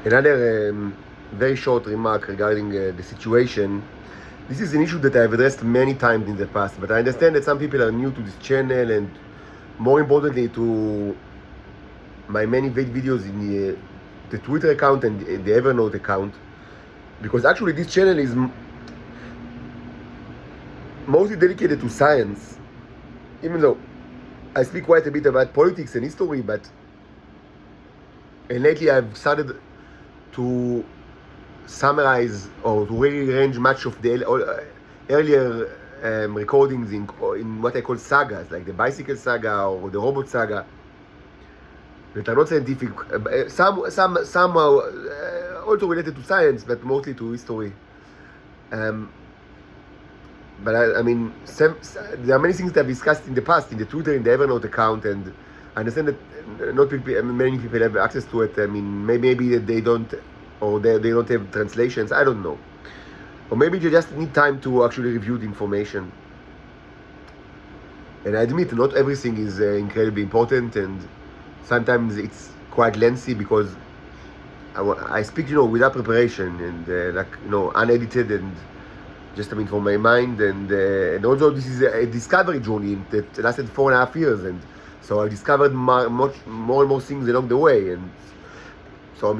Another very short remark regarding the situation. This is an issue that I've addressed many times in the past, but I understand that some people are new to this channel, and more importantly to my many videos in the Twitter account and the Evernote account, because actually this channel is mostly dedicated to science, even though I speak quite a bit about politics and history, and lately I've started to summarize or to rearrange much of the earlier recordings in what I call sagas, like the bicycle saga or the robot saga, that are not scientific, somehow also related to science, but mostly to history. But I mean, there are many things that I've discussed in the past in the Twitter, in the Evernote account, and I understand that many people have access to it. I mean, maybe they don't, or they don't have translations. I don't know, or maybe they just need time to actually review the information. And I admit, not everything is incredibly important, and sometimes it's quite lengthy because I speak, without preparation and unedited and just from my mind, and also this is a discovery journey that lasted 4.5 years, and so I discovered much more and more things along the way. And so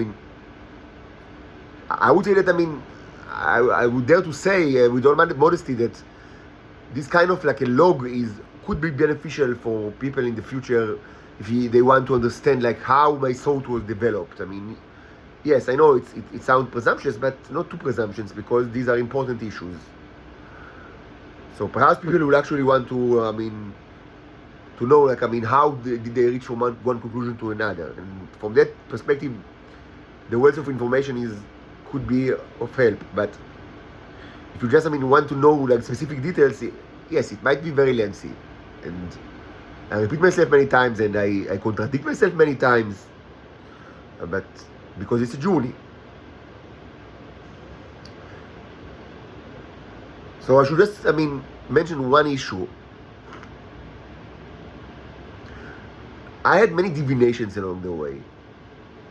I would say that I would dare to say with all my modesty that this kind of like a log could be beneficial for people in the future if they want to understand like how my thought was developed. Yes, I know it sounds presumptuous, but not too presumptuous, because these are important issues. So perhaps people will actually want to, to know, how did they reach from one conclusion to another. And from that perspective, the wealth of information could be of help. But if you just, want to know like specific details, yes, it might be very lengthy. And I repeat myself many times, and I contradict myself many times. But because it's a journey. So I should just, mention one issue. I had many divinations along the way.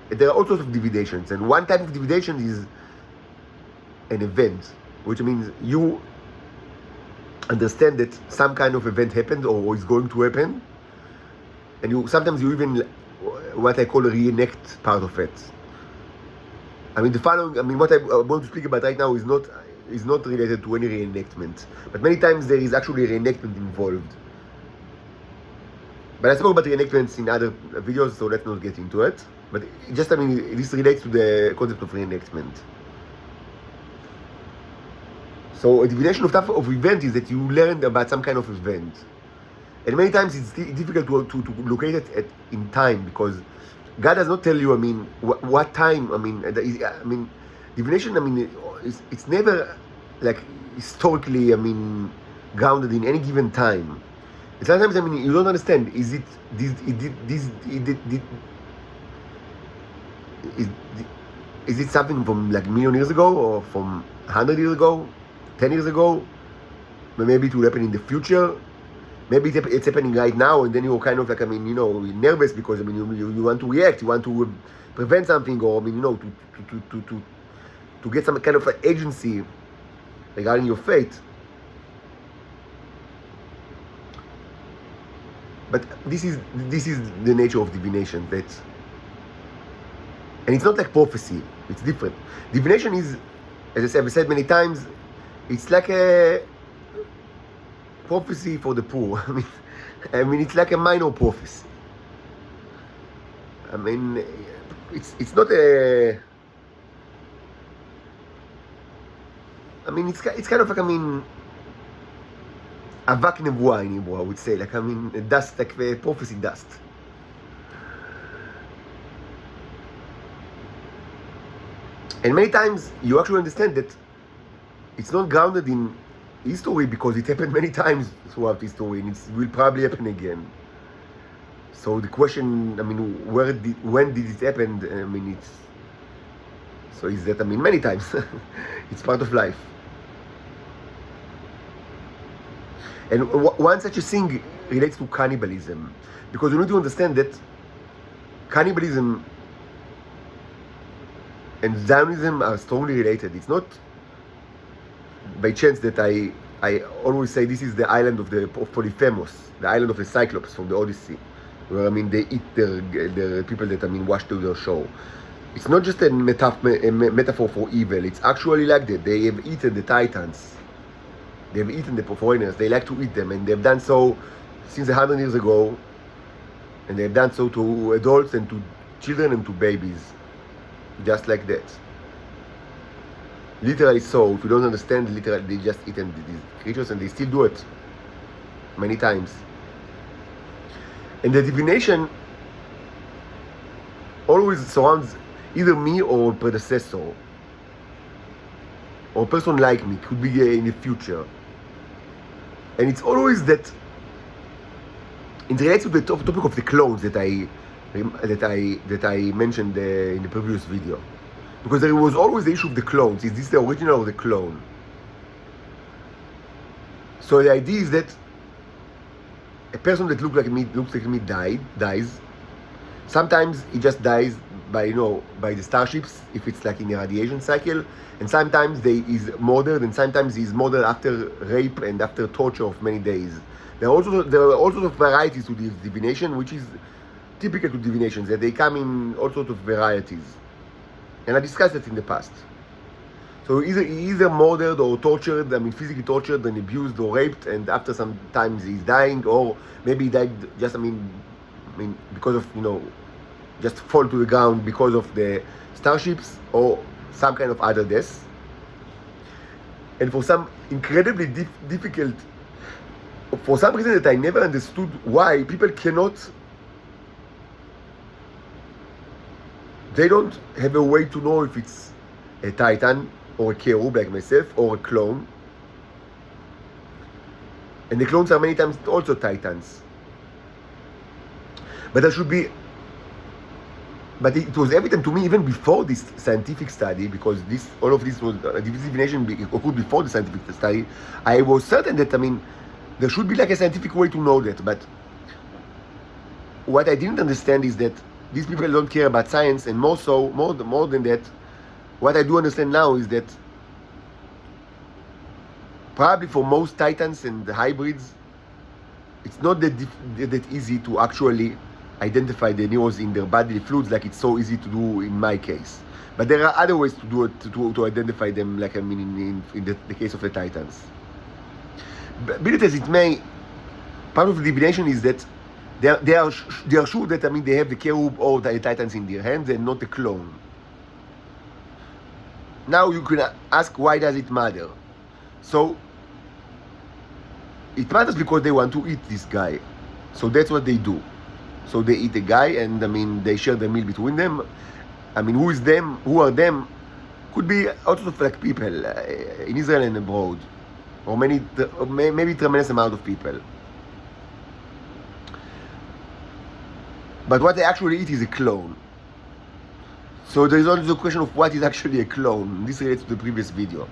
There are all sorts of divinations, and one type of divination is an event, which means you understand that some kind of event happened or is going to happen, and sometimes you even what I call a reenact part of it. The following, what I want to speak about right now is not related to any reenactment, but many times there is actually a reenactment involved. But I spoke about reenactments in other videos, so let's not get into it. But just, this relates to the concept of reenactment. So a divination of event is that you learned about some kind of event. And many times it's difficult to locate it in time, because God does not tell you, what time, divination, it's never, like, historically, grounded in any given time. And sometimes, you don't understand, is it something from, like, a million years ago, or from 100 years ago, 10 years ago? Maybe it will happen in the future. Maybe it's happening right now, and then you're kind of like, you're nervous because, you want to react, you want to prevent something, or, to get some kind of agency regarding your fate. But this is the nature of divination, and it's not like prophecy, it's different. Divination is, as I've said many times, it's like a prophecy for the poor. It's like a minor prophecy. It's not a. It's kind of like avat nevuah in Hebrew, I would say, like a dust, like a prophecy dust. And many times you actually understand that it's not grounded in history, because it happened many times throughout history, and it will probably happen again. So the question, when did it happen? Is that, many times. It's part of life. And one such a thing relates to cannibalism, because you need to understand that cannibalism and Zionism are strongly related. It's not by chance that I always say this is the island of Polyphemus, the island of the Cyclops from the Odyssey, where they eat their people that wash to their show. It's not just a metaphor for evil. It's actually like that. They have eaten the Titans. They have eaten the foreigners. They like to eat them, and they've done so since 100 years ago. And they've done so to adults and to children and to babies, just like that. Literally so. If you don't understand, literally they just eaten these creatures, and they still do it many times. And the divination always surrounds either me or predecessor, or a person like me, could be in the future. And it's always that it relates to the topic of the clones that I mentioned in the previous video, because there was always the issue of the clones. Is this the original or the clone? So the idea is that a person that looks like me dies. Sometimes he just dies by the starships, if it's like in a radiation cycle, and sometimes he's murdered, and sometimes he's murdered after rape and after torture of many days. There are all sorts of varieties to this divination, which is typical to divinations, that they come in all sorts of varieties. And I discussed it in the past. So either murdered or tortured, physically tortured and abused or raped, and after some times he's dying, or maybe he died just, because of, just fall to the ground because of the starships, or some kind of other death. And for some incredibly difficult, for some reason that I never understood why people cannot, they don't have a way to know if it's a Titan or a cherub like myself, or a clone. And the clones are many times also Titans. But there should be, but it was evident to me even before this scientific study, because all of this was divination occurred before the scientific study. I was certain that there should be like a scientific way to know that. But what I didn't understand is that these people don't care about science, and more than that, what I do understand now is that probably for most Titans and the hybrids, it's not that easy to actually identify the neurons in their bodily fluids like it's so easy to do in my case. But there are other ways to do it, to identify them, like in the case of the Titans. Be it as it may, part of the divination is that they are sure that they have the cherub or the Titans in their hands and not the clone. Now you can ask, why does it matter? So it matters because they want to eat this guy. So that's what they do. So they eat a guy, and they share the meal between them. Who is them? Who are them? Could be also of like people in Israel and abroad, or maybe tremendous amount of people. But what they actually eat is a clone. So there is also the question of what is actually a clone. This relates to the previous video.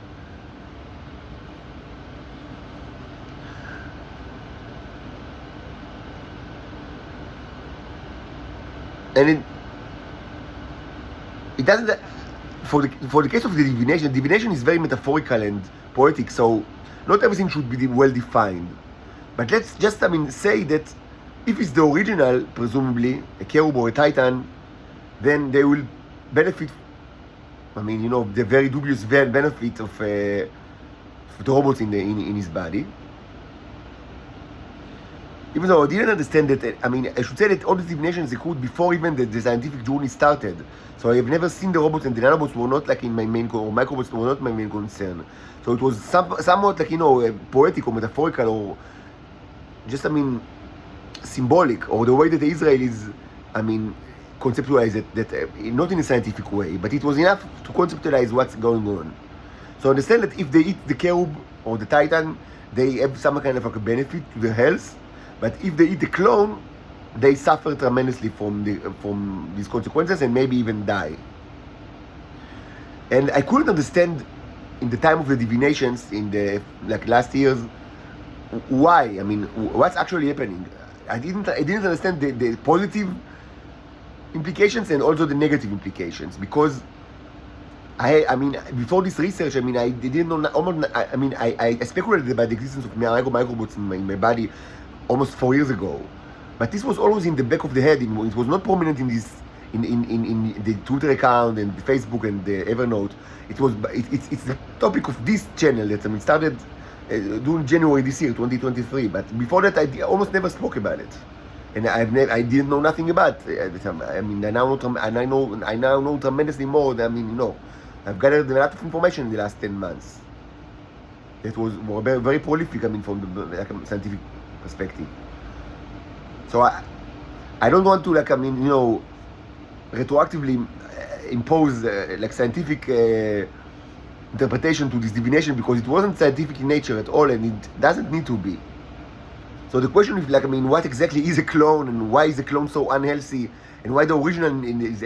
And it doesn't, for the case of the divination is very metaphorical and poetic, so not everything should be well defined. But let's just say that if it's the original, presumably a cherub or a Titan, then they will benefit, the very dubious benefit of the robots in his body. Even though I didn't understand that, I should say that all the divinations occurred before even the scientific journey started. So I have never seen the robots, and the nanobots were not like in my main, or microbots were not my main concern. So it was somewhat like, poetic or metaphorical, or just, symbolic, or the way that the Israelis, conceptualize it, that not in a scientific way, but it was enough to conceptualize what's going on. So understand that if they eat the cherub or the Titan, they have some kind of like a benefit to their health. But if they eat the clone, they suffer tremendously from these consequences, and maybe even die. And I couldn't understand in the time of the divinations in the last years why. What's actually happening? I didn't understand the positive implications and also the negative implications, because I mean, before this research, I mean, I didn't know almost. I mean, I speculated about the existence of microbots in my body almost 4 years ago, but this was always in the back of the head. It was not prominent in this in the Twitter account and the Facebook and the Evernote. It's the topic of this channel that started during January this year, 2023. But before that, I almost never spoke about it. And I didn't know nothing about it at the time. I mean, I now know tremendously more. I've gathered a lot of information in the last 10 months. That was very, very prolific. I mean, from the scientific perspective. So I don't want to retroactively impose scientific interpretation to this divination, because it wasn't scientific in nature at all, and it doesn't need to be. So the question is what exactly is a clone, and why is a clone so unhealthy, and why the original is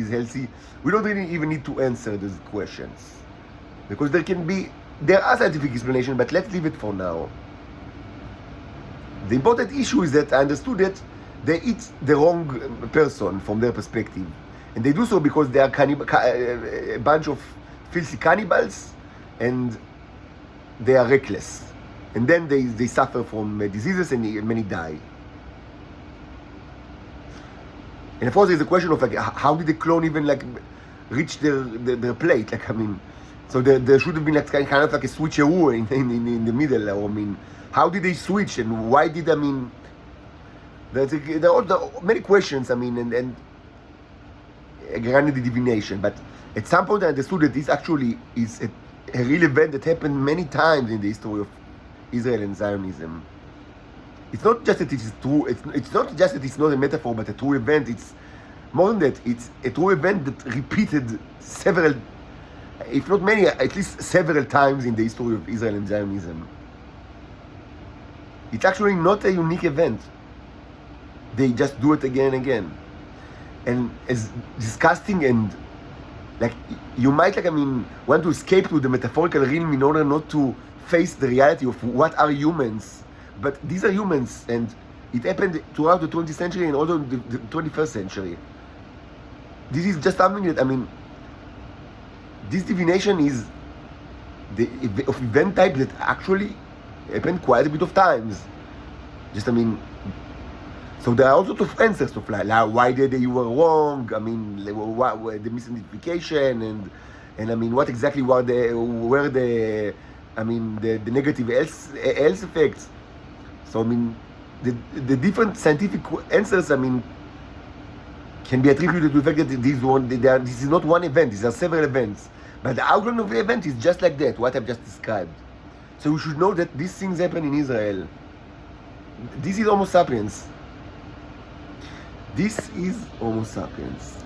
healthy? We don't really even need to answer those questions, because there are scientific explanations, but let's leave it for now. The important issue is that I understood that they eat the wrong person from their perspective, and they do so because they are a bunch of filthy cannibals, and they are reckless. And then they suffer from diseases, and many die. And of course, there's a question of how did the clone even reach their plate? So there should have been kind of a switcheroo in the middle. How did they switch, and why did there are many questions. And granted the divination, but at some point I understood that this actually is a real event that happened many times in the history of Israel and Zionism. It's not just that it's true. It's not just that it's not a metaphor, but a true event. It's more than that. It's a true event that repeated several, if not many, at least several times in the history of Israel and Zionism. It's actually not a unique event. They just do it again and again. And as disgusting and you might want to escape to the metaphorical realm in order not to face the reality of what are humans. But these are humans, and it happened throughout the 20th century and also the 21st century. This is just something that, this divination is of event type that actually happened quite a bit of times. So there are all sorts of answers to why you were wrong. What the misidentification and what exactly were the negative health effects. So the different scientific answers can be attributed to the fact that this is not one event. These are several events, but the outline of the event is just like that, what I've just described. So we should know that these things happen in Israel. This is Homo sapiens. This is Homo sapiens.